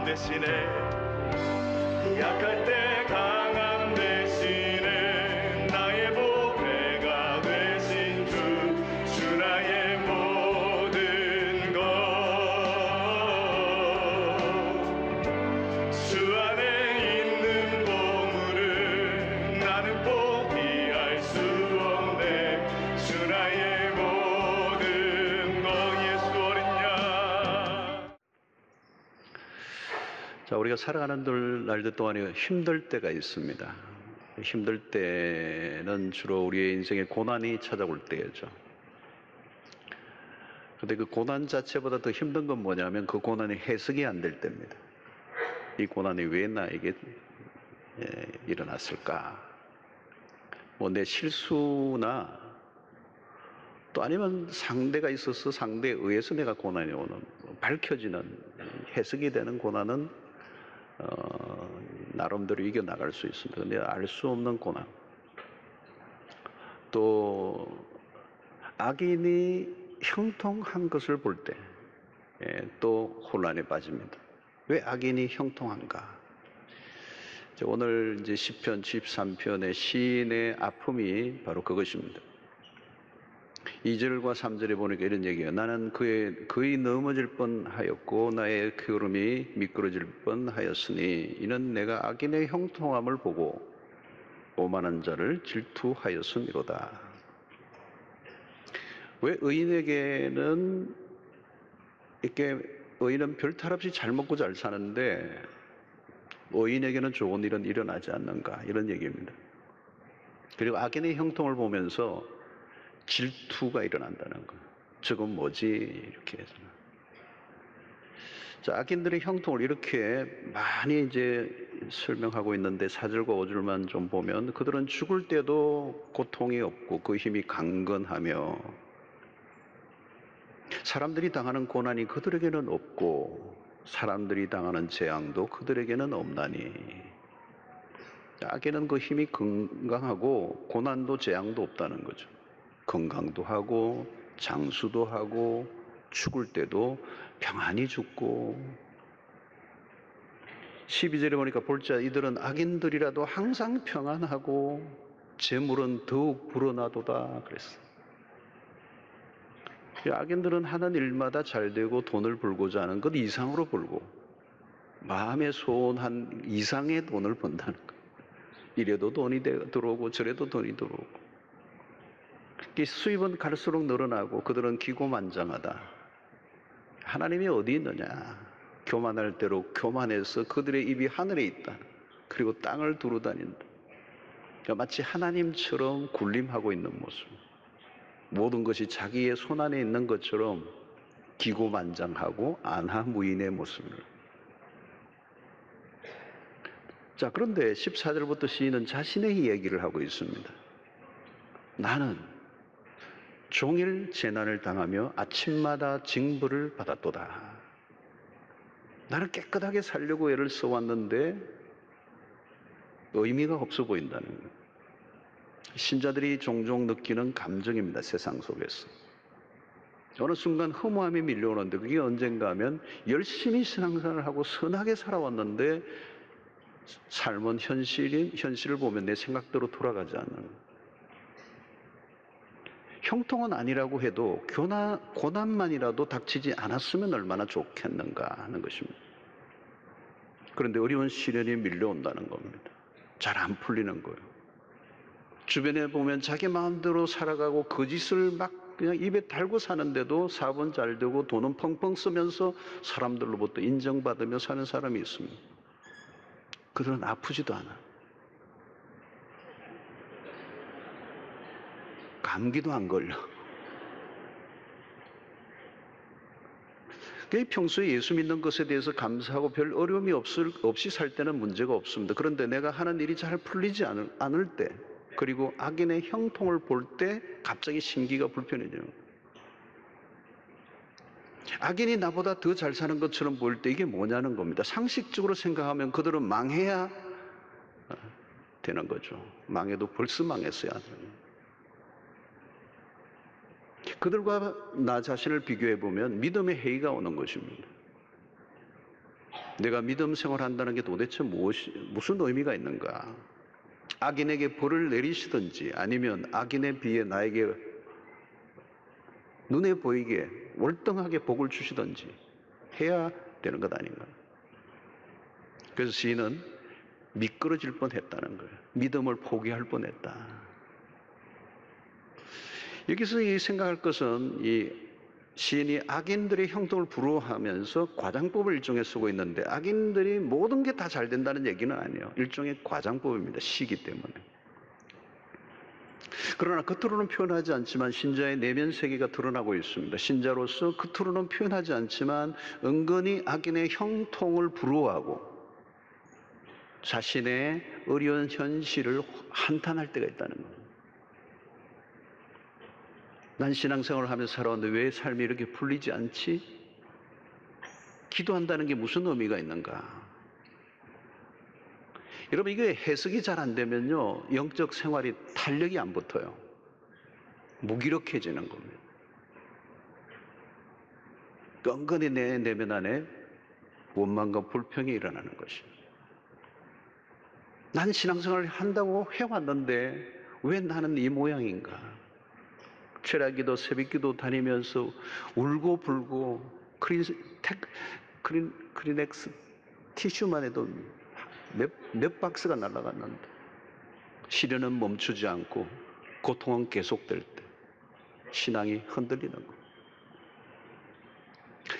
대신에 약할 때 강함 대신에 나의 보배가 되신 주 나의 모든 것 주 안에 있는 보물을 나는 포기할 수 없네 주 나의 모든 것 예수 어린 양. 자, 우리가 살아가는 날들 동안에 힘들 때가 있습니다. 힘들 때는 주로 우리의 인생에 고난이 찾아올 때죠. 그런데 그 고난 자체보다 더 힘든 건 뭐냐면 그 고난이 해석이 안 될 때입니다. 이 고난이 왜 나에게 일어났을까? 뭐 내 실수나 또 아니면 상대가 있어서 상대에 의해서 내가 고난이 오는 밝혀지는 해석이 되는 고난은 나름대로 이겨나갈 수 있습니다. 근데 알 수 없는 고난, 또 악인이 형통한 것을 볼 때 또 혼란에 빠집니다. 왜 악인이 형통한가? 오늘 이제 시편 73편의 시인의 아픔이 바로 그것입니다. 2절과 3절에 보니까 이런 얘기예요. 나는 그의 넘어질 뻔하였고 나의 걸음이 미끄러질 뻔하였으니 이는 내가 악인의 형통함을 보고 오만한 자를 질투하였음이로다. 왜 의인에게는 이렇게 의인은 별 탈 없이 잘 먹고 잘 사는데 의인에게는 좋은 일은 일어나지 않는가, 이런 얘기입니다. 그리고 악인의 형통을 보면서 질투가 일어난다는 거. 저건 뭐지? 이렇게 해서. 자, 악인들의 형통을 이렇게 많이 이제 설명하고 있는데 4절과 5절만 좀 보면 그들은 죽을 때도 고통이 없고 그 힘이 강건하며 사람들이 당하는 고난이 그들에게는 없고 사람들이 당하는 재앙도 그들에게는 없나니. 악에는 그 힘이 건강하고 고난도 재앙도 없다는 거죠. 건강도 하고 장수도 하고 죽을 때도 평안히 죽고. 12절에 보니까 볼자 이들은 악인들이라도 항상 평안하고 재물은 더욱 불어나도다 그랬어요. 악인들은 하는 일마다 잘 되고 돈을 벌고자 하는 것 이상으로 벌고 마음에 소원한 이상의 돈을 번다는 거예요. 이래도 돈이 들어오고 저래도 돈이 들어오고. 수입은 갈수록 늘어나고 그들은 기고만장하다. 하나님이 어디 있느냐? 교만할 대로 교만해서 그들의 입이 하늘에 있다. 그리고 땅을 두루다닌다. 그러니까 마치 하나님처럼 군림하고 있는 모습. 모든 것이 자기의 손안에 있는 것처럼 기고만장하고 안하무인의 모습을. 자, 그런데 14절부터 시인은 자신의 이야기를 하고 있습니다. 나는 종일 재난을 당하며 아침마다 징벌을 받았도다. 나는 깨끗하게 살려고 애를 써왔는데 의미가 없어 보인다는 거예요. 신자들이 종종 느끼는 감정입니다. 세상 속에서. 어느 순간 허무함이 밀려오는데 그게 언젠가 하면 열심히 신앙생활을 하고 선하게 살아왔는데 삶은 현실을 보면 내 생각대로 돌아가지 않는, 형통은 아니라고 해도 고난만이라도 닥치지 않았으면 얼마나 좋겠는가 하는 것입니다. 그런데 어려운 시련이 밀려온다는 겁니다. 잘 안 풀리는 거예요. 주변에 보면 자기 마음대로 살아가고 거짓을 막 그냥 입에 달고 사는데도 사업은 잘 되고 돈은 펑펑 쓰면서 사람들로부터 인정받으며 사는 사람이 있습니다. 그들은 아프지도 않아. 감기도 안 걸려. 평소에 예수 믿는 것에 대해서 감사하고 별 어려움이 없이 살 때는 문제가 없습니다. 그런데 내가 하는 일이 잘 풀리지 않을 때, 그리고 악인의 형통을 볼 때 갑자기 심기가 불편해져요. 악인이 나보다 더 잘 사는 것처럼 보일 때 이게 뭐냐는 겁니다. 상식적으로 생각하면 그들은 망해야 되는 거죠. 망해도 벌써 망했어야 하는. 그들과 나 자신을 비교해 보면 믿음의 해이가 오는 것입니다. 내가 믿음 생활한다는 게 도대체 무슨 의미가 있는가? 악인에게 벌을 내리시든지 아니면 악인에 비해 나에게 눈에 보이게 월등하게 복을 주시든지 해야 되는 것 아닌가? 그래서 시인은 미끄러질 뻔했다는 거예요. 믿음을 포기할 뻔했다. 여기서 이 생각할 것은 이 시인이 악인들의 형통을 부러워하면서 과장법을 일종의 쓰고 있는데, 악인들이 모든 게 다 잘 된다는 얘기는 아니에요. 일종의 과장법입니다. 시기 때문에. 그러나 겉으로는 표현하지 않지만 신자의 내면 세계가 드러나고 있습니다. 신자로서 겉으로는 표현하지 않지만 은근히 악인의 형통을 부러워하고 자신의 어려운 현실을 한탄할 때가 있다는 겁니다. 난 신앙생활을 하면서 살아왔는데 왜 삶이 이렇게 풀리지 않지? 기도한다는 게 무슨 의미가 있는가? 여러분, 이게 해석이 잘 안 되면요, 영적 생활이 탄력이 안 붙어요. 무기력해지는 겁니다. 끈끈이 내 내면 안에 원망과 불평이 일어나는 것입니다. 난 신앙생활을 한다고 해왔는데 왜 나는 이 모양인가? 철야기도 새벽기도 다니면서 울고 불고 크리넥스 티슈만 해도 몇 박스가 날아갔는데 시련은 멈추지 않고 고통은 계속될 때 신앙이 흔들리는 것.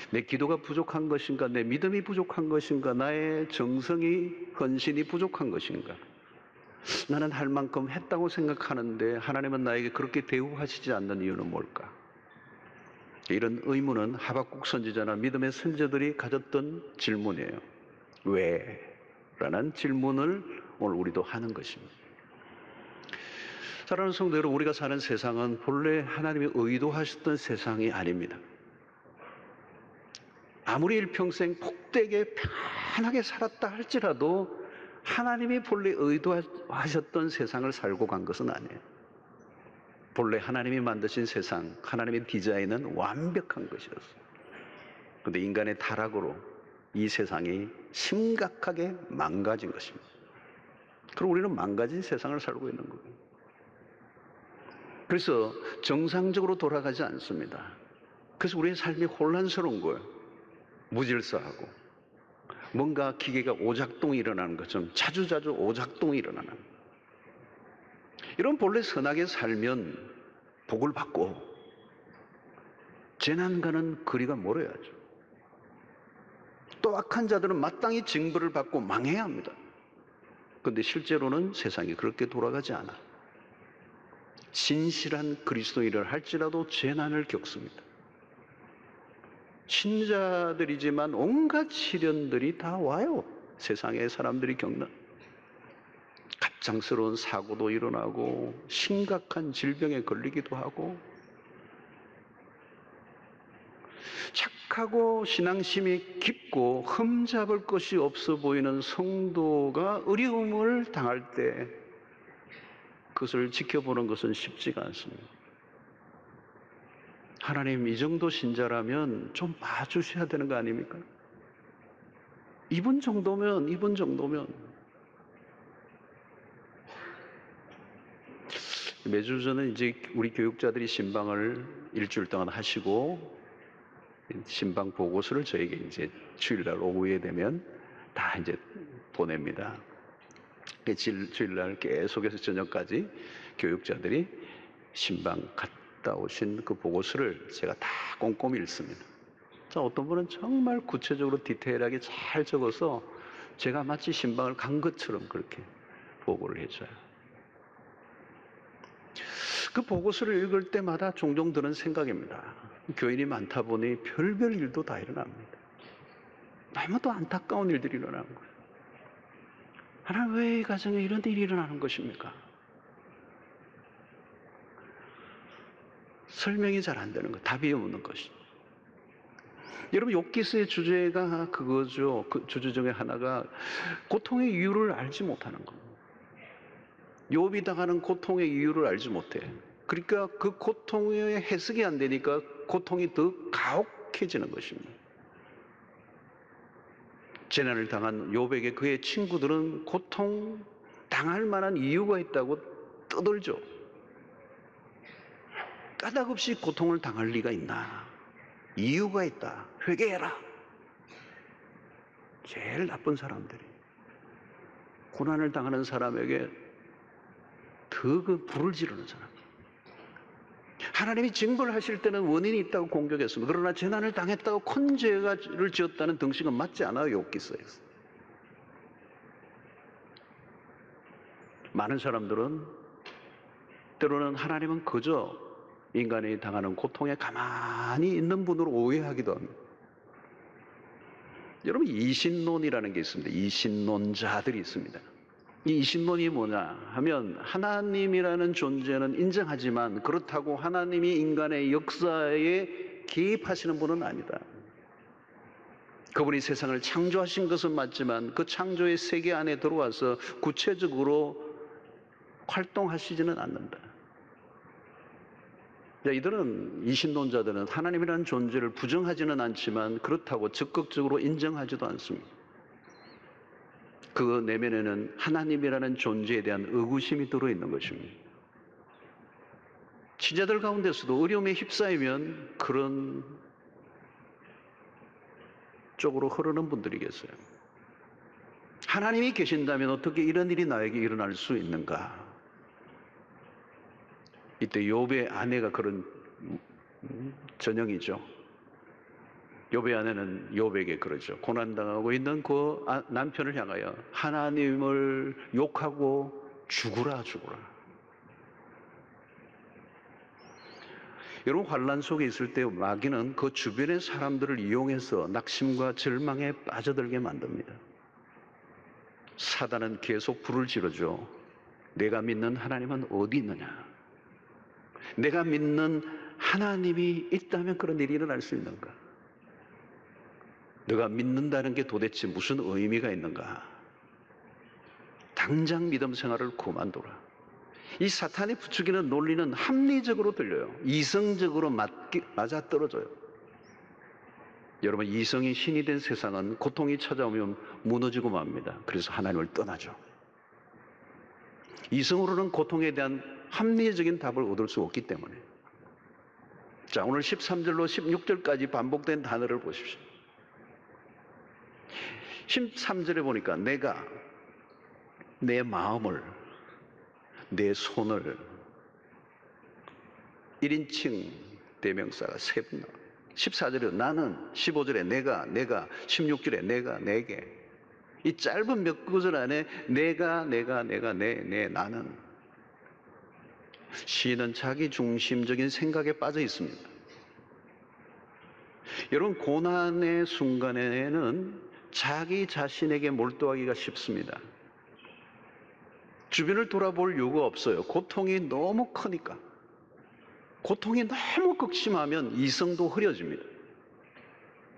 내 기도가 부족한 것인가? 내 믿음이 부족한 것인가? 나의 정성이, 헌신이 부족한 것인가? 나는 할 만큼 했다고 생각하는데 하나님은 나에게 그렇게 대우하시지 않는 이유는 뭘까? 이런 의문은 하박국 선지자나 믿음의 선지자들이 가졌던 질문이에요. 왜? 라는 질문을 오늘 우리도 하는 것입니다. 사랑하는 성도 여러분, 우리가 사는 세상은 본래 하나님이 의도하셨던 세상이 아닙니다. 아무리 일평생 복되게 편하게 살았다 할지라도 하나님이 본래 의도하셨던 세상을 살고 간 것은 아니에요. 본래 하나님이 만드신 세상, 하나님의 디자인은 완벽한 것이었어요. 그런데 인간의 타락으로 이 세상이 심각하게 망가진 것입니다. 그럼 우리는 망가진 세상을 살고 있는 거예요. 그래서 정상적으로 돌아가지 않습니다. 그래서 우리의 삶이 혼란스러운 거예요. 무질서하고 뭔가 기계가 오작동이 일어나는 것처럼 자주자주 오작동이 일어나는 거예요. 이런 본래 선하게 살면 복을 받고 재난과는 거리가 멀어야죠. 또 악한 자들은 마땅히 징벌을 받고 망해야 합니다. 그런데 실제로는 세상이 그렇게 돌아가지 않아. 진실한 그리스도인을 할지라도 재난을 겪습니다. 신자들이지만 온갖 시련들이 다 와요. 세상의 사람들이 겪는 갑작스러운 사고도 일어나고 심각한 질병에 걸리기도 하고 착하고 신앙심이 깊고 흠잡을 것이 없어 보이는 성도가 어려움을 당할 때 그것을 지켜보는 것은 쉽지가 않습니다. 하나님, 이 정도 신자라면 좀 봐주셔야 되는 거 아닙니까? 이분 정도면 매주 저는 이제 우리 교육자들이 신방을 일주일 동안 하시고 신방 보고서를 저에게 이제 주일날 오후에 되면 다 이제 보냅니다. 주일날 계속해서 저녁까지 교육자들이 신방 갔다 오신 그 보고서를 제가 다 꼼꼼히 읽습니다. 자, 어떤 분은 정말 구체적으로 디테일하게 잘 적어서 제가 마치 신방을 간 것처럼 그렇게 보고를 해줘요. 그 보고서를 읽을 때마다 종종 드는 생각입니다. 교인이 많다 보니 별별 일도 다 일어납니다. 너무도 안타까운 일들이 일어나는 거예요. 하나님, 왜 이 가정에 이런 일이 일어나는 것입니까? 설명이 잘 안 되는 것, 답이 없는 것이. 여러분, 욥기서의 주제가 그거죠. 그 주제 중에 하나가 고통의 이유를 알지 못하는 것. 욥이 당하는 고통의 이유를 알지 못해. 그러니까 그 고통의 해석이 안 되니까 고통이 더 가혹해지는 것입니다. 재난을 당한 욥에게 그의 친구들은 고통 당할 만한 이유가 있다고 떠들죠. 까닭없이 고통을 당할 리가 있나? 이유가 있다. 회개해라. 제일 나쁜 사람들이 고난을 당하는 사람에게 더 그 불을 지르는 사람. 하나님이 징벌하실 때는 원인이 있다고 공격했습니다. 그러나 재난을 당했다고 큰 죄를 지었다는 등식은 맞지 않아요. 욥기서에서. 많은 사람들은 때로는 하나님은 그저 인간이 당하는 고통에 가만히 있는 분으로 오해하기도 합니다. 여러분, 이신론이라는 게 있습니다. 이신론자들이 있습니다. 이 이신론이 뭐냐 하면 하나님이라는 존재는 인정하지만 그렇다고 하나님이 인간의 역사에 개입하시는 분은 아니다. 그분이 세상을 창조하신 것은 맞지만 그 창조의 세계 안에 들어와서 구체적으로 활동하시지는 않는다. 이들은, 이신론자들은 하나님이라는 존재를 부정하지는 않지만 그렇다고 적극적으로 인정하지도 않습니다. 그 내면에는 하나님이라는 존재에 대한 의구심이 들어있는 것입니다. 신자들 가운데서도 어려움에 휩싸이면 그런 쪽으로 흐르는 분들이 계세요. 하나님이 계신다면 어떻게 이런 일이 나에게 일어날 수 있는가? 이때 욥의 아내가 그런 전형이죠. 욥의 아내는 욥에게 그러죠. 고난당하고 있는 그 남편을 향하여 하나님을 욕하고 죽으라. 여러분, 환난 속에 있을 때 마귀는 그 주변의 사람들을 이용해서 낙심과 절망에 빠져들게 만듭니다. 사단은 계속 불을 지르죠. 내가 믿는 하나님은 어디 있느냐? 내가 믿는 하나님이 있다면 그런 일이 일어날 수 있는가? 너가 믿는다는 게 도대체 무슨 의미가 있는가? 당장 믿음 생활을 그만둬라. 이 사탄이 부추기는 논리는 합리적으로 들려요. 이성적으로 맞아떨어져요. 여러분, 이성이 신이 된 세상은 고통이 찾아오면 무너지고 맙니다. 그래서 하나님을 떠나죠. 이성으로는 고통에 대한 합리적인 답을 얻을 수 없기 때문에. 자, 오늘 13절로 16절까지 반복된 단어를 보십시오. 13절에 보니까 내가 내 마음을, 내 손을, 1인칭 대명사가 3번 나와요. 14절에 나는, 15절에 내가, 16절에 내가, 내게. 이 짧은 몇 구절 안에 내가, 내, 나는. 시인은 자기 중심적인 생각에 빠져 있습니다. 여러분, 고난의 순간에는 자기 자신에게 몰두하기가 쉽습니다. 주변을 돌아볼 이유가 없어요. 고통이 너무 크니까. 고통이 너무 극심하면 이성도 흐려집니다.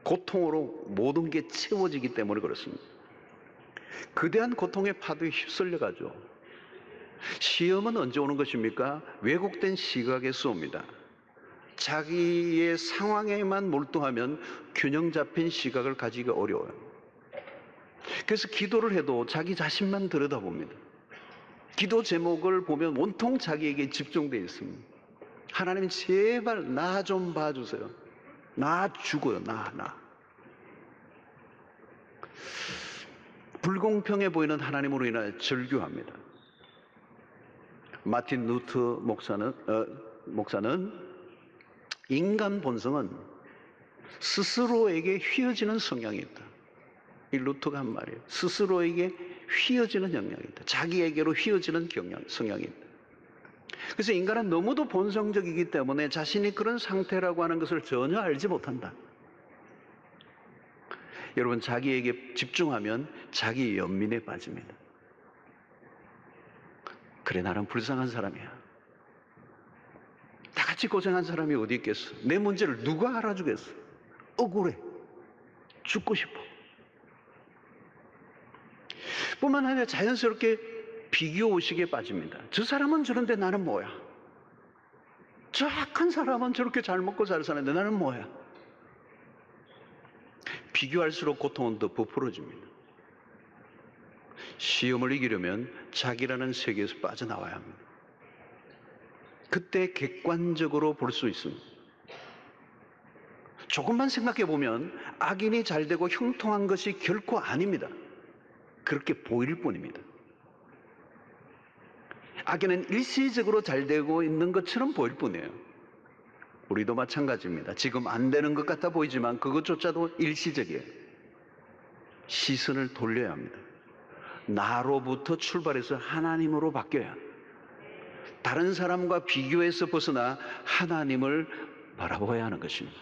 고통으로 모든 게 채워지기 때문에 그렇습니다. 거대한 고통의 파도에 휩쓸려가죠. 시험은 언제 오는 것입니까? 왜곡된 시각에서 옵니다. 자기의 상황에만 몰두하면 균형 잡힌 시각을 가지기가 어려워요. 그래서 기도를 해도 자기 자신만 들여다봅니다. 기도 제목을 보면 온통 자기에게 집중되어 있습니다. 하나님 제발 나 좀 봐주세요. 나 죽어요. 나. 불공평해 보이는 하나님으로 인하여 절규합니다. 마틴 루터 목사는 인간 본성은 스스로에게 휘어지는 성향이 있다. 이 루터가 한 말이에요. 스스로에게 휘어지는 영향이 있다. 자기에게로 휘어지는 성향이 있다. 그래서 인간은 너무도 본성적이기 때문에 자신이 그런 상태라고 하는 것을 전혀 알지 못한다. 여러분, 자기에게 집중하면 자기 연민에 빠집니다. 그래, 나는 불쌍한 사람이야. 다 같이 고생한 사람이 어디 있겠어? 내 문제를 누가 알아주겠어? 억울해. 죽고 싶어. 뿐만 아니라 자연스럽게 비교의식에 빠집니다. 저 사람은 저런데 나는 뭐야? 저 악한 사람은 저렇게 잘 먹고 잘 사는데 나는 뭐야? 비교할수록 고통은 더 부풀어집니다. 시험을 이기려면 자기라는 세계에서 빠져나와야 합니다. 그때 객관적으로 볼 수 있습니다. 조금만 생각해 보면 악인이 잘되고 형통한 것이 결코 아닙니다. 그렇게 보일 뿐입니다. 악인은 일시적으로 잘되고 있는 것처럼 보일 뿐이에요. 우리도 마찬가지입니다. 지금 안 되는 것 같아 보이지만 그것조차도 일시적이에요. 시선을 돌려야 합니다. 나로부터 출발해서 하나님으로 바뀌어야, 다른 사람과 비교해서 벗어나 하나님을 바라보아야 하는 것입니다.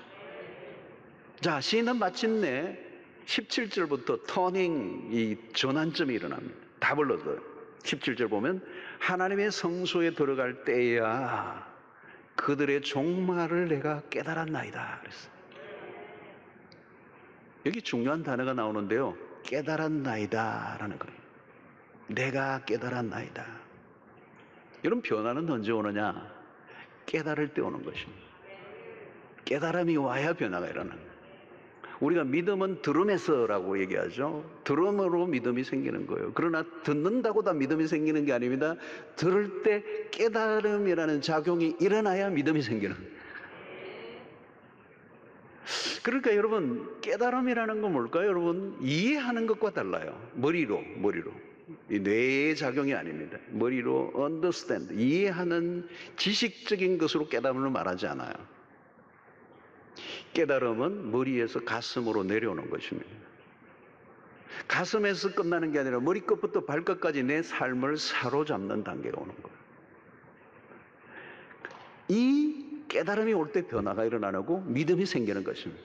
자, 시인은 마침내 17절부터 터닝, 이 전환점이 일어납니다. 다 불러줘요. 17절 보면 하나님의 성소에 들어갈 때야 그들의 종말을 내가 깨달았나이다 그랬어요. 여기 중요한 단어가 나오는데요, 깨달았나이다 라는 거예요. 내가 깨달았나이다. 이런 변화는 언제 오느냐? 깨달을 때 오는 것입니다. 깨달음이 와야 변화가 일어나는 거예요. 우리가 믿음은 들음에서라고 얘기하죠. 들음으로 믿음이 생기는 거예요. 그러나 듣는다고 다 믿음이 생기는 게 아닙니다. 들을 때 깨달음이라는 작용이 일어나야 믿음이 생기는 거예요. 그러니까 여러분, 깨달음이라는 건 뭘까요? 여러분, 이해하는 것과 달라요. 머리로. 이 뇌의 작용이 아닙니다. 머리로 understand, 이해하는 지식적인 것으로 깨달음을 말하지 않아요. 깨달음은 머리에서 가슴으로 내려오는 것입니다. 가슴에서 끝나는 게 아니라 머리끝부터 발끝까지 내 삶을 사로잡는 단계가 오는 거예요. 이 깨달음이 올 때 변화가 일어나고 믿음이 생기는 것입니다.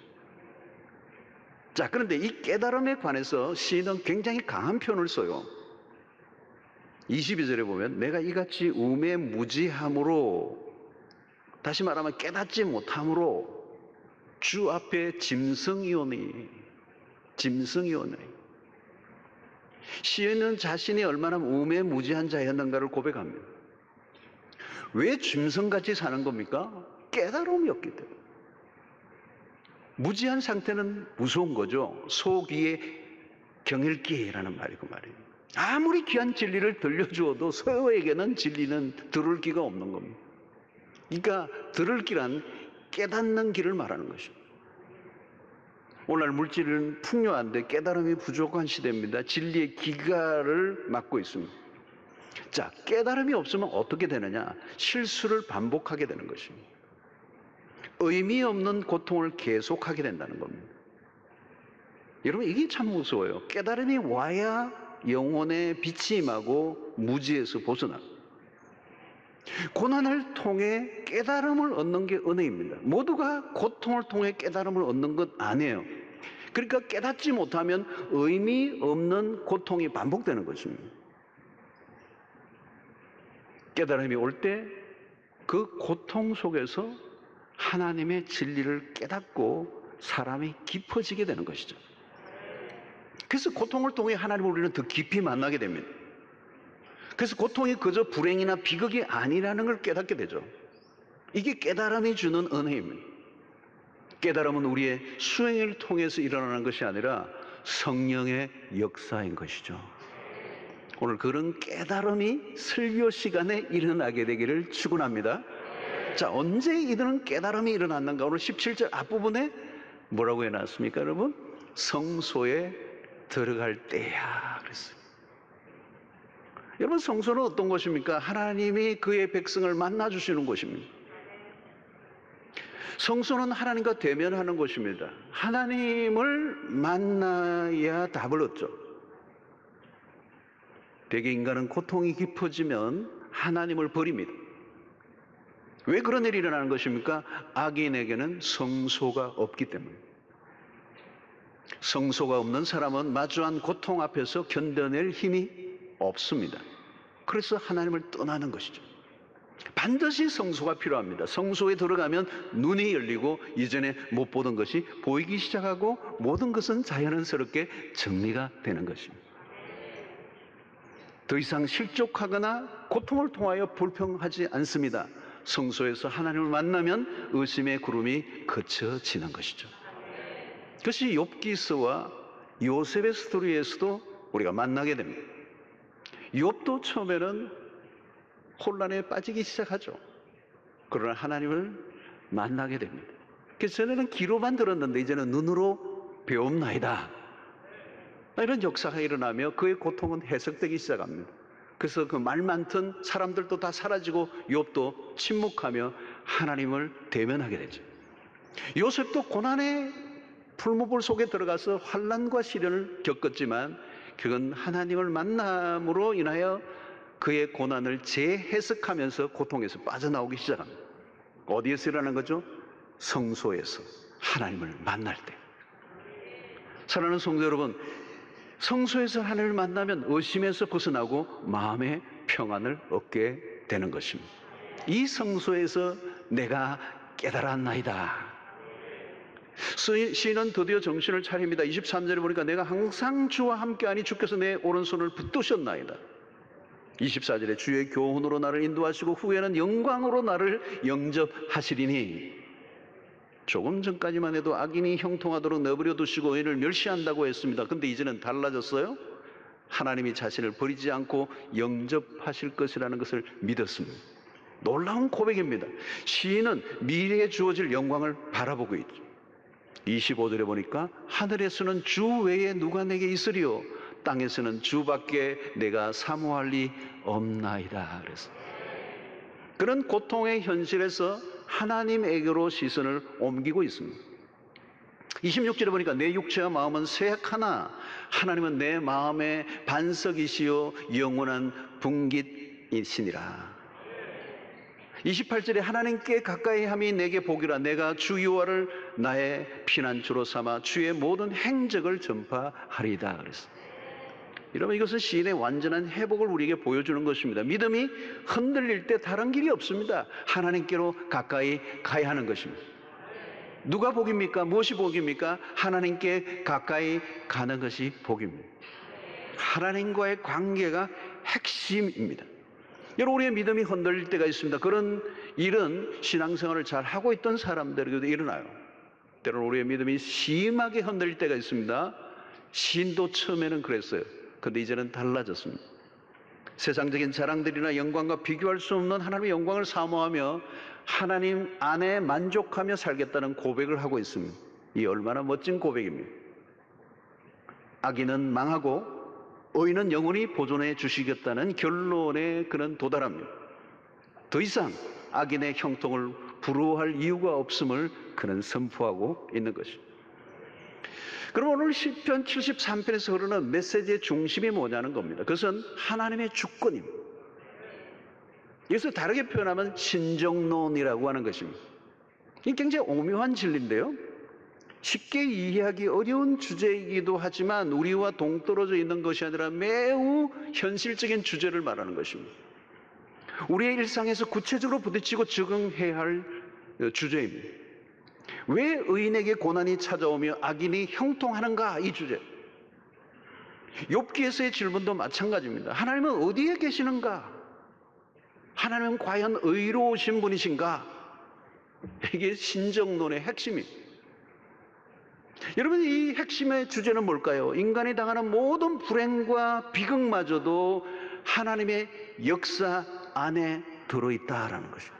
자, 그런데 이 깨달음에 관해서 시인은 굉장히 강한 표현을 써요. 22절에 보면 내가 이같이 우매무지함으로, 다시 말하면 깨닫지 못함으로 주 앞에 짐승이오니. 시인은 자신이 얼마나 우매무지한 자였는가를 고백합니다. 왜 짐승같이 사는 겁니까? 깨달음이 없기 때문에. 무지한 상태는 무서운 거죠. 소귀에 경일기라는 말이 그 말이에요. 아무리 귀한 진리를 들려주어도 소에게는 진리는 들을 기가 없는 겁니다. 그러니까 들을 기란 깨닫는 길을 말하는 것입니다. 오늘날 물질은 풍요한데 깨달음이 부족한 시대입니다. 진리의 기가를 막고 있습니다. 자, 깨달음이 없으면 어떻게 되느냐? 실수를 반복하게 되는 것입니다. 의미 없는 고통을 계속하게 된다는 겁니다. 여러분, 이게 참 무서워요. 깨달음이 와야 영혼의 빛이 임하고 무지에서 벗어나. 고난을 통해 깨달음을 얻는 게 은혜입니다. 모두가 고통을 통해 깨달음을 얻는 것 아니에요. 그러니까 깨닫지 못하면 의미 없는 고통이 반복되는 것입니다. 깨달음이 올 때 그 고통 속에서 하나님의 진리를 깨닫고 사람이 깊어지게 되는 것이죠. 그래서 고통을 통해 하나님을 우리는 더 깊이 만나게 됩니다. 그래서 고통이 그저 불행이나 비극이 아니라는 걸 깨닫게 되죠. 이게 깨달음이 주는 은혜입니다. 깨달음은 우리의 수행을 통해서 일어나는 것이 아니라 성령의 역사인 것이죠. 오늘 그런 깨달음이 설교 시간에 일어나게 되기를 축원합니다. 자, 언제 이런 깨달음이 일어났는가? 오늘 17절 앞부분에 뭐라고 해놨습니까, 여러분? 성소에 들어갈 때야 그랬어요. 여러분, 성소는 어떤 곳입니까? 하나님이 그의 백성을 만나주시는 곳입니다. 성소는 하나님과 대면하는 곳입니다. 하나님을 만나야 답을 얻죠. 대개 인간은 고통이 깊어지면 하나님을 버립니다. 왜 그런 일이 일어나는 것입니까? 악인에게는 성소가 없기 때문에. 성소가 없는 사람은 마주한 고통 앞에서 견뎌낼 힘이 없습니다. 그래서 하나님을 떠나는 것이죠. 반드시 성소가 필요합니다. 성소에 들어가면 눈이 열리고 이전에 못 보던 것이 보이기 시작하고 모든 것은 자연스럽게 정리가 되는 것입니다. 더 이상 실족하거나 고통을 통하여 불평하지 않습니다. 성소에서 하나님을 만나면 의심의 구름이 그쳐지는 것이죠. 그것이 욥기서와 요셉의 스토리에서도 우리가 만나게 됩니다. 욥도 처음에는 혼란에 빠지기 시작하죠. 그러나 하나님을 만나게 됩니다. 그래서 전에는 귀로만 들었는데 이제는 눈으로 배움나이다. 이런 역사가 일어나며 그의 고통은 해석되기 시작합니다. 그래서 그 말 많던 사람들도 다 사라지고 욥도 침묵하며 하나님을 대면하게 되죠. 요셉도 고난의 풀무불 속에 들어가서 환난과 시련을 겪었지만 그건 하나님을 만남으로 인하여 그의 고난을 재해석하면서 고통에서 빠져나오기 시작합니다. 어디에서 일어나는 거죠? 성소에서 하나님을 만날 때. 사랑하는 성도 여러분, 성소에서 하나님을 만나면 의심에서 벗어나고 마음의 평안을 얻게 되는 것입니다. 이 성소에서 내가 깨달았나이다. 시인은 드디어 정신을 차립니다. 23절에 보니까 내가 항상 주와 함께하니 주께서 내 오른손을 붙드셨나이다. 24절에 주의 교훈으로 나를 인도하시고 후에는 영광으로 나를 영접하시리니. 조금 전까지만 해도 악인이 형통하도록 내버려 두시고 의인을 멸시한다고 했습니다. 근데 이제는 달라졌어요. 하나님이 자신을 버리지 않고 영접하실 것이라는 것을 믿었습니다. 놀라운 고백입니다. 시인은 미래에 주어질 영광을 바라보고 있죠. 25절에 보니까 하늘에서는 주 외에 누가 내게 있으리요 땅에서는 주밖에 내가 사모할 리 없나이다. 그래서 그런 고통의 현실에서 하나님에게로 시선을 옮기고 있습니다. 26절에 보니까 내 육체와 마음은 쇠약하나 하나님은 내 마음의 반석이시요 영원한 분깃이시니라. 28절에 하나님께 가까이 함이 내게 복이라. 내가 주 여호와를 나의 피난처로 삼아 주의 모든 행적을 전파하리이다. 그랬어요. 여러분, 이것은 시인의 완전한 회복을 우리에게 보여주는 것입니다. 믿음이 흔들릴 때 다른 길이 없습니다. 하나님께로 가까이 가야 하는 것입니다. 누가 복입니까? 무엇이 복입니까? 하나님께 가까이 가는 것이 복입니다. 하나님과의 관계가 핵심입니다. 여러분, 우리의 믿음이 흔들릴 때가 있습니다. 그런 일은 신앙생활을 잘 하고 있던 사람들에게도 일어나요. 때로는 우리의 믿음이 심하게 흔들릴 때가 있습니다. 시인도 처음에는 그랬어요. 그런데 이제는 달라졌습니다. 세상적인 자랑들이나 영광과 비교할 수 없는 하나님의 영광을 사모하며 하나님 안에 만족하며 살겠다는 고백을 하고 있습니다. 이 얼마나 멋진 고백입니다. 악인은 망하고 의인은 영원히 보존해 주시겠다는 결론에 그는 도달합니다. 더 이상 악인의 형통을 부러워할 이유가 없음을 그는 선포하고 있는 것입니다. 그럼 오늘 시편 73편에서 흐르는 메시지의 중심이 뭐냐는 겁니다. 그것은 하나님의 주권입니다. 여기서 다르게 표현하면 신정론이라고 하는 것입니다. 이게 굉장히 오묘한 진리인데요. 쉽게 이해하기 어려운 주제이기도 하지만 우리와 동떨어져 있는 것이 아니라 매우 현실적인 주제를 말하는 것입니다. 우리의 일상에서 구체적으로 부딪히고 적응해야 할 주제입니다. 왜 의인에게 고난이 찾아오며 악인이 형통하는가? 이 주제. 욥기에서의 질문도 마찬가지입니다. 하나님은 어디에 계시는가? 하나님은 과연 의로우신 분이신가? 이게 신정론의 핵심입니다. 여러분, 이 핵심의 주제는 뭘까요? 인간이 당하는 모든 불행과 비극마저도 하나님의 역사 안에 들어있다라는 것입니다.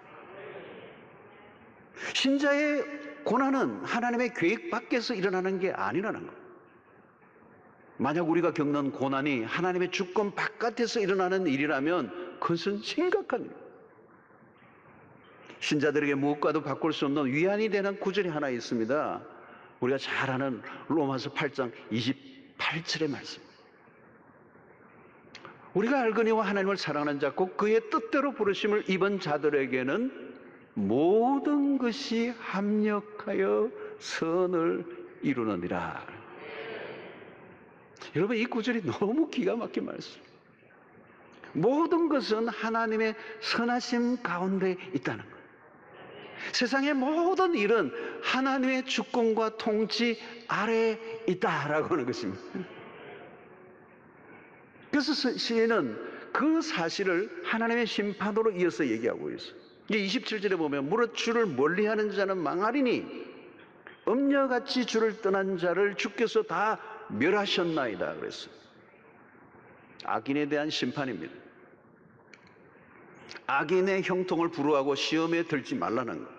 신자의 고난은 하나님의 계획 밖에서 일어나는 게 아니라는 거예요. 만약 우리가 겪는 고난이 하나님의 주권 바깥에서 일어나는 일이라면 그것은 심각한 일입니다. 신자들에게 무엇과도 바꿀 수 없는 위안이 되는 구절이 하나 있습니다. 우리가 잘 아는 로마서 8장 28절의 말씀. 우리가 알거니와 하나님을 사랑하는 자 곧 그의 뜻대로 부르심을 입은 자들에게는 모든 것이 합력하여 선을 이루느니라. 여러분, 이 구절이 너무 기가 막힌 말씀. 모든 것은 하나님의 선하심 가운데 있다는 거예요. 세상의 모든 일은 하나님의 주권과 통치 아래에 있다라고 하는 것입니다. 그래서 시인은 그 사실을 하나님의 심판으로 이어서 얘기하고 있어요. 이게 27절에 보면 무릇 주를 멀리하는 자는 망하리니 음녀같이 주를 떠난 자를 주께서 다 멸하셨나이다 그랬어요. 악인에 대한 심판입니다. 악인의 형통을 부러워하고 시험에 들지 말라는 것.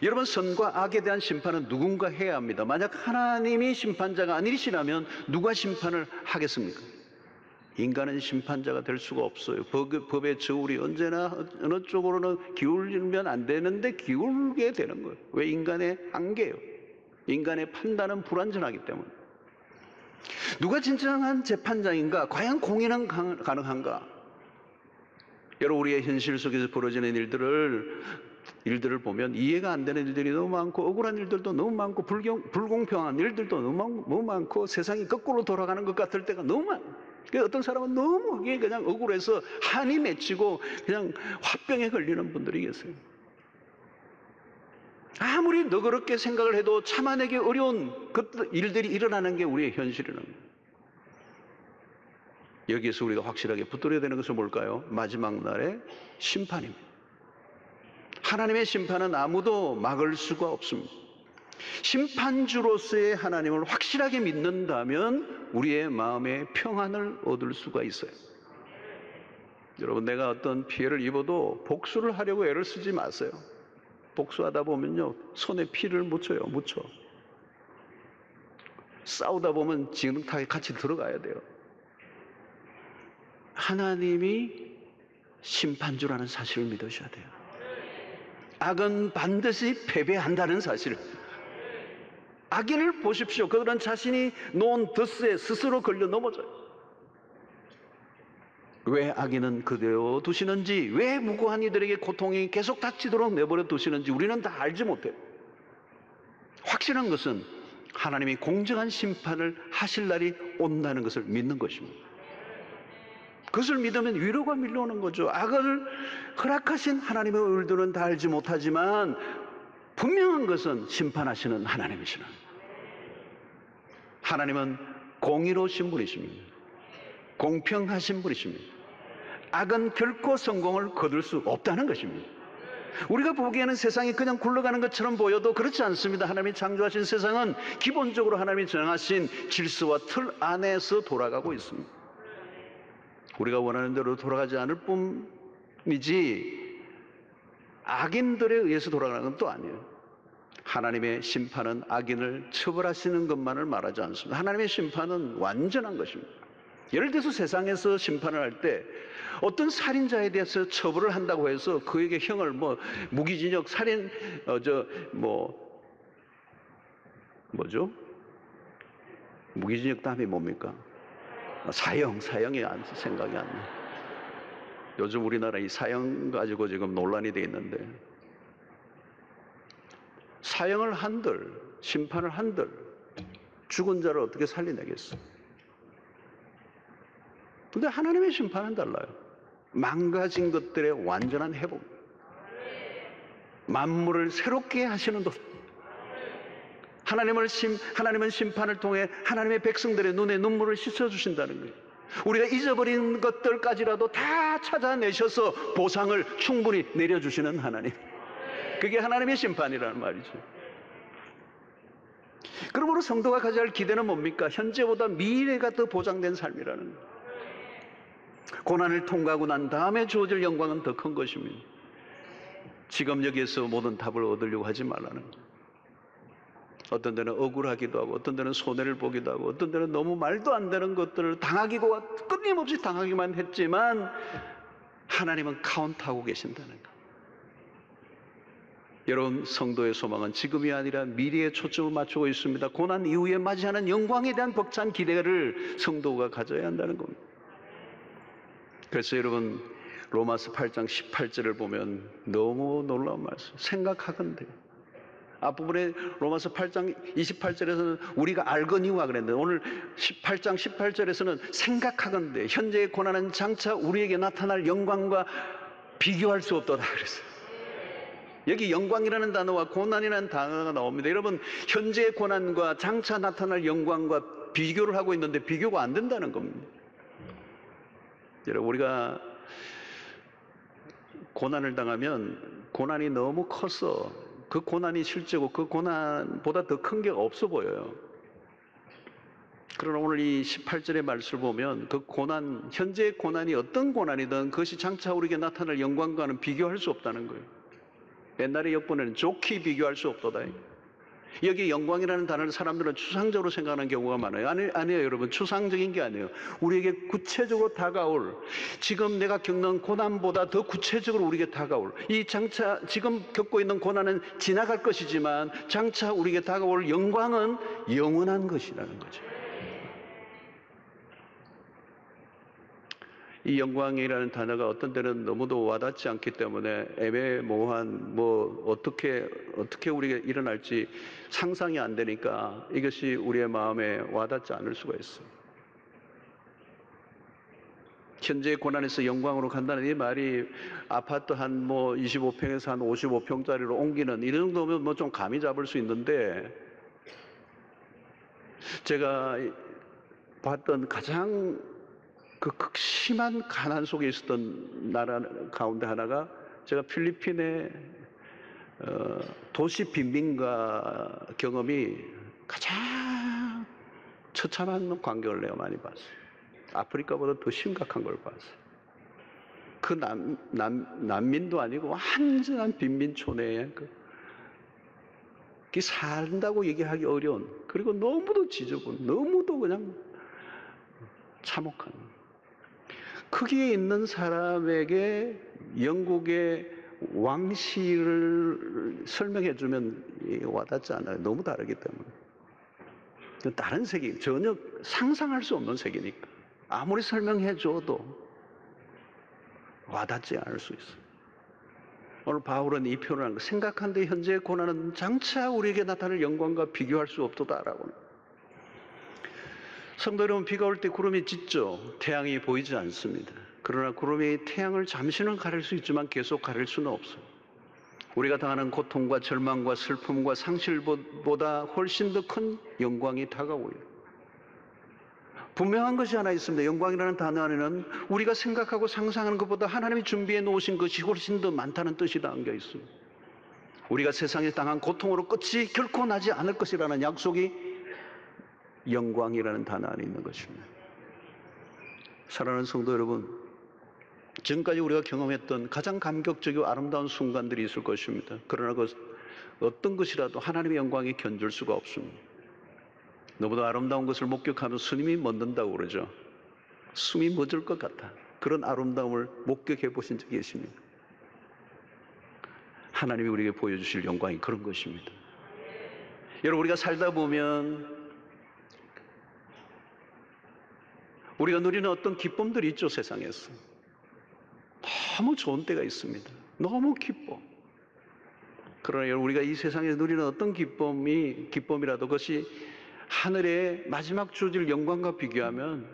여러분, 선과 악에 대한 심판은 누군가 해야 합니다. 만약 하나님이 심판자가 아니시라면 누가 심판을 하겠습니까? 인간은 심판자가 될 수가 없어요. 법의 저울이 언제나 어느 쪽으로는 기울면 안 되는데 기울게 되는 거예요. 왜? 인간의 한계예요. 인간의 판단은 불완전하기 때문에. 누가 진정한 재판장인가? 과연 공의는 가능한가? 여러분, 우리의 현실 속에서 벌어지는 일들을 보면 이해가 안 되는 일들이 너무 많고, 억울한 일들도 너무 많고, 불공평한 일들도 너무 많고, 세상이 거꾸로 돌아가는 것 같을 때가 너무 많아요. 어떤 사람은 너무 그냥 억울해서 한이 맺히고 그냥 화병에 걸리는 분들이 계세요. 아무리 너그럽게 생각을 해도 참아내기 어려운 일들이 일어나는 게 우리의 현실이라는 거예요. 여기에서 우리가 확실하게 붙들어야 되는 것은 뭘까요? 마지막 날의 심판입니다. 하나님의 심판은 아무도 막을 수가 없습니다. 심판주로서의 하나님을 확실하게 믿는다면 우리의 마음에 평안을 얻을 수가 있어요. 여러분, 내가 어떤 피해를 입어도 복수를 하려고 애를 쓰지 마세요. 복수하다 보면요, 손에 피를 묻혀. 싸우다 보면 지능타에 같이 들어가야 돼요. 하나님이 심판주라는 사실을 믿으셔야 돼요. 악은 반드시 패배한다는 사실을. 악인을 보십시오. 그들은 자신이 놓은 덫에 스스로 걸려 넘어져요. 왜 악인은 그대로 두시는지, 왜 무고한 이들에게 고통이 계속 닥치도록 내버려 두시는지 우리는 다 알지 못해요. 확실한 것은 하나님이 공정한 심판을 하실 날이 온다는 것을 믿는 것입니다. 그것을 믿으면 위로가 밀려오는 거죠. 악을 허락하신 하나님의 의도는 다 알지 못하지만 분명한 것은 심판하시는 하나님이시라. 하나님은 공의로우신 분이십니다. 공평하신 분이십니다. 악은 결코 성공을 거둘 수 없다는 것입니다. 우리가 보기에는 세상이 그냥 굴러가는 것처럼 보여도 그렇지 않습니다. 하나님이 창조하신 세상은 기본적으로 하나님이 정하신 질서와 틀 안에서 돌아가고 있습니다. 우리가 원하는 대로 돌아가지 않을 뿐이지 악인들에 의해서 돌아가는 건 또 아니에요. 하나님의 심판은 악인을 처벌하시는 것만을 말하지 않습니다. 하나님의 심판은 완전한 것입니다. 예를 들어서 세상에서 심판을 할 때 어떤 살인자에 대해서 처벌을 한다고 해서 그에게 형을 무기징역, 살인, 뭐죠? 무기징역 다음에 뭡니까? 사형이 생각이 안 나요. 요즘 우리나라 이 사형 가지고 지금 논란이 돼 있는데, 사형을 한들, 심판을 한들 죽은 자를 어떻게 살려내겠어? 근데 하나님의 심판은 달라요. 망가진 것들의 완전한 회복, 만물을 새롭게 하시는 하나님은 심판을 통해 하나님의 백성들의 눈에 눈물을 씻어주신다는 거예요. 우리가 잊어버린 것들까지라도 다 찾아내셔서 보상을 충분히 내려주시는 하나님. 그게 하나님의 심판이라는 말이죠. 그러므로 성도가 가져야 할 기대는 뭡니까? 현재보다 미래가 더 보장된 삶이라는 거예요. 고난을 통과하고 난 다음에 주어질 영광은 더 큰 것입니다. 지금 여기에서 모든 답을 얻으려고 하지 말라는 거예요. 어떤 데는 억울하기도 하고, 어떤 데는 손해를 보기도 하고, 어떤 데는 너무 말도 안 되는 것들을 당하기고 끊임없이 당하기만 했지만 하나님은 카운트하고 계신다는 거. 여러분, 성도의 소망은 지금이 아니라 미래에 초점을 맞추고 있습니다. 고난 이후에 맞이하는 영광에 대한 벅찬 기대를 성도가 가져야 한다는 겁니다. 그래서 여러분, 로마서 8장 18절을 보면 너무 놀라운 말씀. 생각하건대. 앞부분에 로마서 8장 28절에서는 우리가 알거니와 그랬는데, 오늘 8장 18절에서는 생각하건대. 현재의 고난은 장차 우리에게 나타날 영광과 비교할 수 없도다 그랬어요. 여기 영광이라는 단어와 고난이라는 단어가 나옵니다. 여러분, 현재의 고난과 장차 나타날 영광과 비교를 하고 있는데 비교가 안 된다는 겁니다. 여러분, 우리가 고난을 당하면 고난이 너무 커서 그 고난이 실제고 그 고난보다 더 큰 게 없어 보여요. 그러나 오늘 이 18절의 말씀을 보면 그 고난, 현재의 고난이 어떤 고난이든 그것이 장차 우리에게 나타날 영광과는 비교할 수 없다는 거예요. 옛날의 역본에는 좋게 비교할 수 없도다. 여기 영광이라는 단어를 사람들은 추상적으로 생각하는 경우가 많아요. 아니에요, 여러분. 추상적인 게 아니에요. 우리에게 구체적으로 다가올, 지금 내가 겪는 고난보다 더 구체적으로 우리에게 다가올, 이 장차 지금 겪고 있는 고난은 지나갈 것이지만 장차 우리에게 다가올 영광은 영원한 것이라는 거죠. 이 영광이라는 단어가 어떤 때는 너무도 와닿지 않기 때문에 애매모호한, 어떻게 우리가 일어날지 상상이 안 되니까 이것이 우리의 마음에 와닿지 않을 수가 있어요. 현재의 고난에서 영광으로 간다는 이 말이 아파트 한 25평에서 한 55평짜리로 옮기는 이 정도면 좀 감이 잡을 수 있는데, 제가 봤던 가장 그 극심한 가난 속에 있었던 나라 가운데 하나가, 제가 필리핀의 도시 빈민가 경험이 가장 처참한 광경을 내가 많이 봤어요. 아프리카보다 더 심각한 걸 봤어요. 그 난민도 아니고 완전한 빈민촌에 산다고 얘기하기 어려운, 그리고 너무도 지저분, 너무도 그냥 참혹한, 거기에 있는 사람에게 영국의 왕실을 설명해 주면 와닿지 않아요. 너무 다르기 때문에. 다른 세계, 전혀 상상할 수 없는 세계니까 아무리 설명해 줘도 와닿지 않을 수 있어요. 오늘 바울은 이 표현을 한 거, 생각한데 현재의 고난은 장차 우리에게 나타날 영광과 비교할 수 없도다라고. 성도 여러분, 비가 올 때 구름이 짙죠. 태양이 보이지 않습니다. 그러나 구름이 태양을 잠시는 가릴 수 있지만 계속 가릴 수는 없어요. 우리가 당하는 고통과 절망과 슬픔과 상실보다 훨씬 더 큰 영광이 다가오요. 분명한 것이 하나 있습니다. 영광이라는 단어 안에는 우리가 생각하고 상상하는 것보다 하나님이 준비해 놓으신 것이 훨씬 더 많다는 뜻이 담겨 있습니다. 우리가 세상에 당한 고통으로 끝이 결코 나지 않을 것이라는 약속이 영광이라는 단어 안에 있는 것입니다. 사랑하는 성도 여러분, 지금까지 우리가 경험했던 가장 감격적이고 아름다운 순간들이 있을 것입니다. 그러나 그 어떤 것이라도 하나님의 영광에 견줄 수가 없습니다. 너무도 아름다운 것을 목격하면 숨이 멎는다고 그러죠. 숨이 멎을 것 같아. 그런 아름다움을 목격해 보신 적이 계십니까? 하나님이 우리에게 보여주실 영광이 그런 것입니다. 여러분, 우리가 살다 보면 우리가 누리는 어떤 기쁨들이 있죠. 세상에서 너무 좋은 때가 있습니다. 너무 기뻐. 그러나 여러분, 우리가 이 세상에서 누리는 어떤 기쁨이라도 그것이 하늘의 마지막 주어질 영광과 비교하면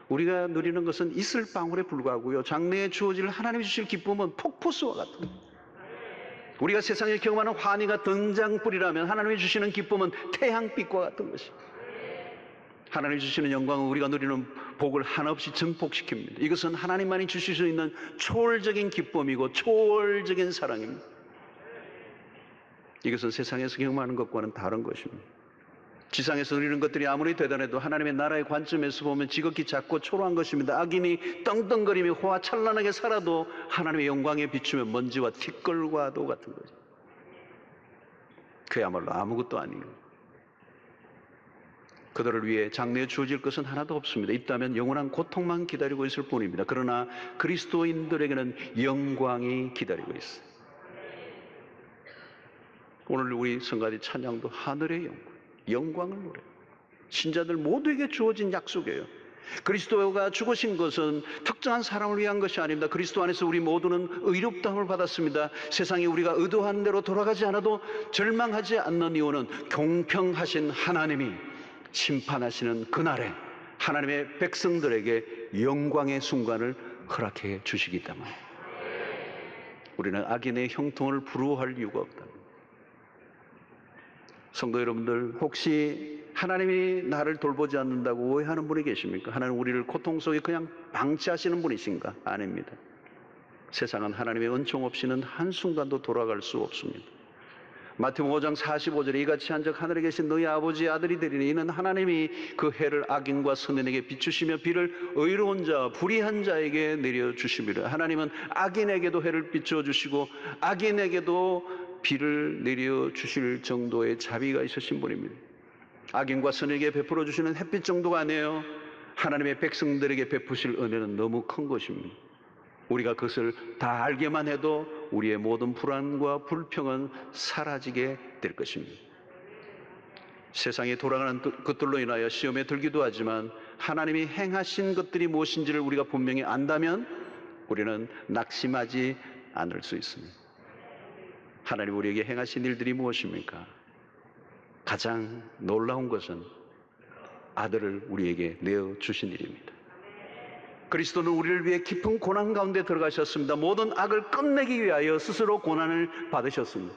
우리가 누리는 것은 이슬방울에 불과하고요, 장래에 주어질 하나님이 주실 기쁨은 폭포수와 같은, 우리가 세상에 경험하는 환희가 등장불이라면 하나님이 주시는 기쁨은 태양빛과 같은 것입니다. 하나님이 주시는 영광은 우리가 누리는 복을 한없이 증폭시킵니다. 이것은 하나님만이 주실 수 있는 초월적인 기쁨이고 초월적인 사랑입니다. 이것은 세상에서 경험하는 것과는 다른 것입니다. 지상에서 누리는 것들이 아무리 대단해도 하나님의 나라의 관점에서 보면 지극히 작고 초라한 것입니다. 악인이 떵떵거리며 호화찬란하게 살아도 하나님의 영광에 비추면 먼지와 티끌과도 같은 거죠. 그야말로 아무것도 아니에요. 그들을 위해 장래에 주어질 것은 하나도 없습니다. 있다면 영원한 고통만 기다리고 있을 뿐입니다. 그러나 그리스도인들에게는 영광이 기다리고 있어요. 오늘 우리 성가대 찬양도 하늘의 영광을 노래. 신자들 모두에게 주어진 약속이에요. 그리스도가 죽으신 것은 특정한 사람을 위한 것이 아닙니다. 그리스도 안에서 우리 모두는 의롭다함을 받았습니다. 세상에 우리가 의도한 대로 돌아가지 않아도 절망하지 않는 이유는 공평하신 하나님이 심판하시는 그날에 하나님의 백성들에게 영광의 순간을 허락해 주시기 때문에 우리는 악인의 형통을 부러워할 이유가 없다. 성도 여러분들, 혹시 하나님이 나를 돌보지 않는다고 오해하는 분이 계십니까? 하나님 우리를 고통 속에 그냥 방치하시는 분이신가? 아닙니다. 세상은 하나님의 은총 없이는 한순간도 돌아갈 수 없습니다. 마태복음 5장 45절에 이같이 한즉 하늘에 계신 너희 아버지의 아들이 되리니 이는 하나님이 그 해를 악인과 선인에게 비추시며 비를 의로운 자와 불의한 자에게 내려주심이라. 하나님은 악인에게도 해를 비춰주시고 악인에게도 비를 내려주실 정도의 자비가 있으신 분입니다. 악인과 선인에게 베풀어 주시는 햇빛 정도가 아니에요. 하나님의 백성들에게 베푸실 은혜는 너무 큰 것입니다. 우리가 그것을 다 알게만 해도 우리의 모든 불안과 불평은 사라지게 될 것입니다. 세상에 돌아가는 것들로 인하여 시험에 들기도 하지만 하나님이 행하신 것들이 무엇인지를 우리가 분명히 안다면 우리는 낙심하지 않을 수 있습니다. 하나님 우리에게 행하신 일들이 무엇입니까? 가장 놀라운 것은 아들을 우리에게 내어주신 일입니다. 그리스도는 우리를 위해 깊은 고난 가운데 들어가셨습니다. 모든 악을 끝내기 위하여 스스로 고난을 받으셨습니다.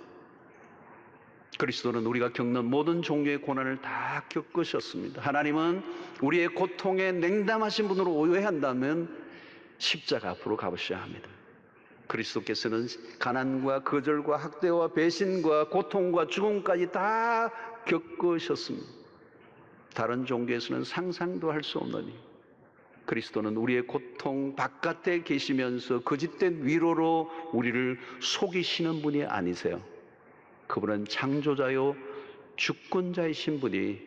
그리스도는 우리가 겪는 모든 종류의 고난을 다 겪으셨습니다. 하나님은 우리의 고통에 냉담하신 분으로 오해한다면 십자가 앞으로 가보셔야 합니다. 그리스도께서는 가난과 거절과 학대와 배신과 고통과 죽음까지 다 겪으셨습니다. 다른 종교에서는 상상도 할 수 없는 일. 그리스도는 우리의 고통 바깥에 계시면서 거짓된 위로로 우리를 속이시는 분이 아니세요. 그분은 창조자요 주권자이신 분이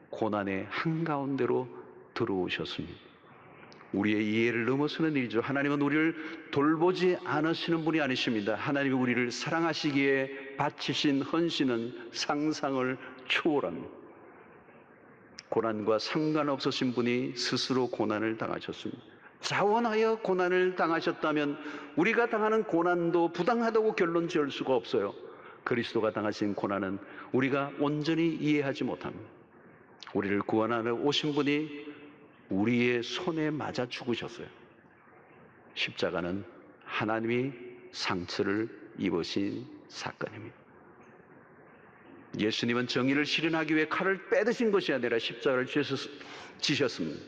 고난의 한가운데로 들어오셨습니다. 우리의 이해를 넘어서는 일이죠. 하나님은 우리를 돌보지 않으시는 분이 아니십니다. 하나님이 우리를 사랑하시기에 바치신 헌신은 상상을 초월합니다. 고난과 상관없으신 분이 스스로 고난을 당하셨습니다. 자원하여 고난을 당하셨다면 우리가 당하는 고난도 부당하다고 결론 지을 수가 없어요. 그리스도가 당하신 고난은 우리가 온전히 이해하지 못합니다. 우리를 구원하러 오신 분이 우리의 손에 맞아 죽으셨어요. 십자가는 하나님이 상처를 입으신 사건입니다. 예수님은 정의를 실현하기 위해 칼을 빼드신 것이 아니라 십자가를 지셨습니다.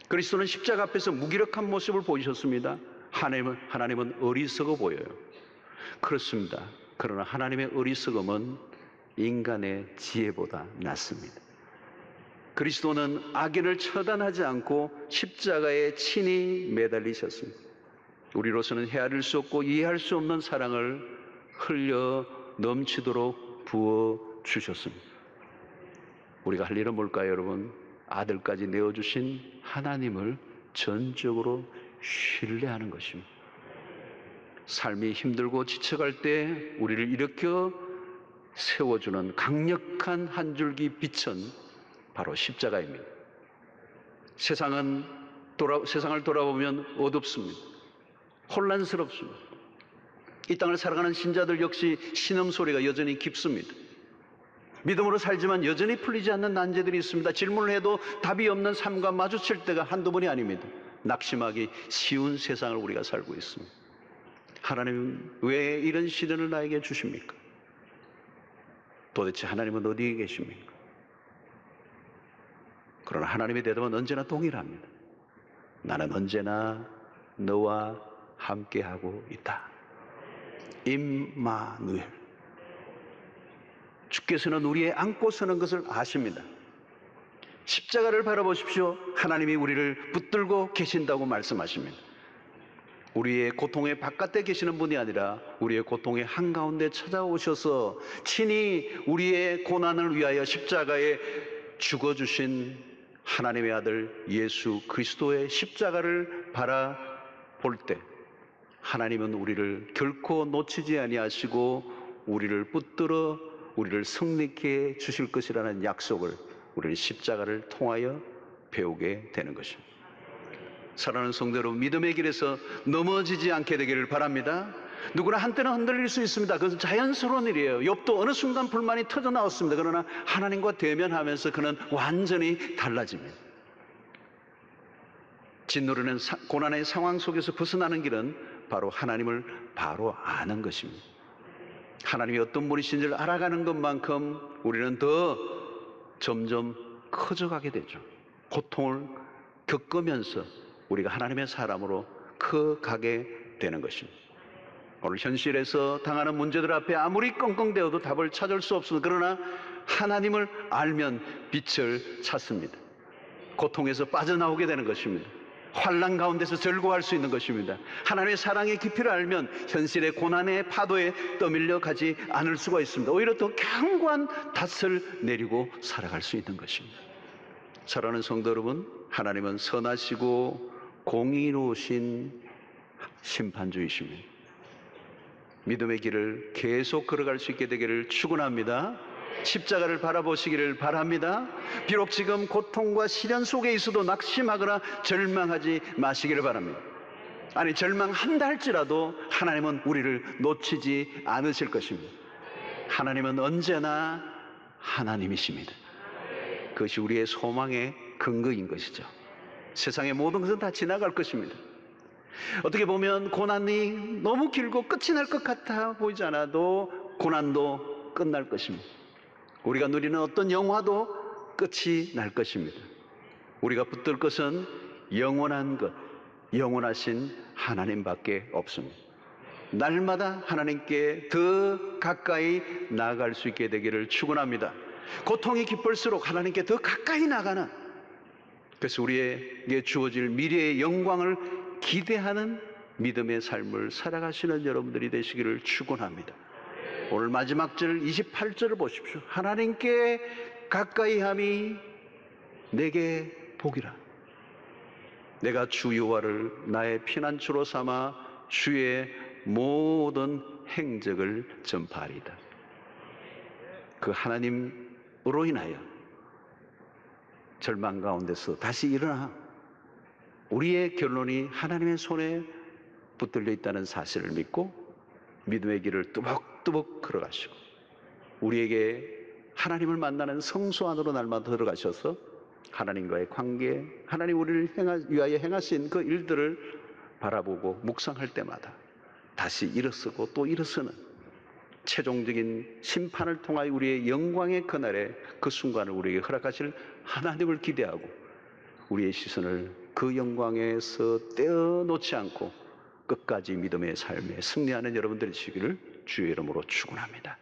그리스도는 십자가 앞에서 무기력한 모습을 보이셨습니다. 하나님은 어리석어 보여요. 그렇습니다. 그러나 하나님의 어리석음은 인간의 지혜보다 낫습니다. 그리스도는 악인을 처단하지 않고 십자가에 친히 매달리셨습니다. 우리로서는 헤아릴 수 없고 이해할 수 없는 사랑을 흘려 넘치도록 부어주셨습니다. 우리가 할 일은 뭘까요, 여러분? 아들까지 내어주신 하나님을 전적으로 신뢰하는 것입니다. 삶이 힘들고 지쳐갈 때 우리를 일으켜 세워주는 강력한 한 줄기 빛은 바로 십자가입니다. 세상을 돌아보면 어둡습니다. 혼란스럽습니다. 이 땅을 살아가는 신자들 역시 신음소리가 여전히 깊습니다. 믿음으로 살지만 여전히 풀리지 않는 난제들이 있습니다. 질문을 해도 답이 없는 삶과 마주칠 때가 한두 번이 아닙니다. 낙심하기 쉬운 세상을 우리가 살고 있습니다. 하나님 왜 이런 시련을 나에게 주십니까? 도대체 하나님은 어디에 계십니까? 그러나 하나님의 대답은 언제나 동일합니다. 나는 언제나 너와 함께하고 있다. 임마누엘. 주께서는 우리의 안고 서는 것을 아십니다. 십자가를 바라보십시오. 하나님이 우리를 붙들고 계신다고 말씀하십니다. 우리의 고통의 바깥에 계시는 분이 아니라 우리의 고통의 한가운데 찾아오셔서 친히 우리의 고난을 위하여 십자가에 죽어주신 하나님의 아들 예수 그리스도의 십자가를 바라볼 때 하나님은 우리를 결코 놓치지 아니하시고 우리를 붙들어 우리를 승리케 해 주실 것이라는 약속을 우리는 십자가를 통하여 배우게 되는 것입니다. 사랑하는 성도 여러분, 믿음의 길에서 넘어지지 않게 되기를 바랍니다. 누구나 한때는 흔들릴 수 있습니다. 그것은 자연스러운 일이에요. 욥도 어느 순간 불만이 터져 나왔습니다. 그러나 하나님과 대면하면서 그는 완전히 달라집니다. 진노르는 고난의 상황 속에서 벗어나는 길은 바로 하나님을 바로 아는 것입니다. 하나님이 어떤 분이신지를 알아가는 것만큼 우리는 더 점점 커져가게 되죠. 고통을 겪으면서 우리가 하나님의 사람으로 커가게 되는 것입니다. 오늘 현실에서 당하는 문제들 앞에 아무리 끙끙대어도 답을 찾을 수 없습니다. 그러나 하나님을 알면 빛을 찾습니다. 고통에서 빠져나오게 되는 것입니다. 환난 가운데서 절구할 수 있는 것입니다. 하나님의 사랑의 깊이를 알면 현실의 고난의 파도에 떠밀려 가지 않을 수가 있습니다. 오히려 더 견고한 닷을 내리고 살아갈 수 있는 것입니다. 사랑하는 성도 여러분, 하나님은 선하시고 공의로우신 심판주이십니다. 믿음의 길을 계속 걸어갈 수 있게 되기를 축원합니다. 십자가를 바라보시기를 바랍니다. 비록 지금 고통과 시련 속에 있어도 낙심하거나 절망하지 마시기를 바랍니다. 아니, 절망한다 할지라도 하나님은 우리를 놓치지 않으실 것입니다. 하나님은 언제나 하나님이십니다. 그것이 우리의 소망의 근거인 것이죠. 세상의 모든 것은 다 지나갈 것입니다. 어떻게 보면 고난이 너무 길고 끝이 날 것 같아 보이지 않아도 고난도 끝날 것입니다. 우리가 누리는 어떤 영화도 끝이 날 것입니다. 우리가 붙들 것은 영원한 것, 영원하신 하나님밖에 없습니다. 날마다 하나님께 더 가까이 나아갈 수 있게 되기를 축원합니다. 고통이 깊을수록 하나님께 더 가까이 나가는, 그래서 우리에게 주어질 미래의 영광을 기대하는 믿음의 삶을 살아가시는 여러분들이 되시기를 축원합니다. 오늘 마지막 절 28절을 보십시오. 하나님께 가까이함이 내게 복이라. 내가 주 여호와를 나의 피난처로 삼아 주의 모든 행적을 전파하리다. 그 하나님으로 인하여 절망 가운데서 다시 일어나 우리의 결론이 하나님의 손에 붙들려 있다는 사실을 믿고 믿음의 길을 뚜벅뚜벅 걸어가시고 우리에게 하나님을 만나는 성소 안으로 날마다 들어가셔서 하나님과의 관계, 하나님 우리를 위하여 행하신 그 일들을 바라보고 묵상할 때마다 다시 일어서고 또 일어서는 최종적인 심판을 통하여 우리의 영광의 그날에 그 순간을 우리에게 허락하실 하나님을 기대하고 우리의 시선을 그 영광에서 떼어놓지 않고 끝까지 믿음의 삶에 승리하는 여러분들이 되시기를 주의 이름으로 축원합니다.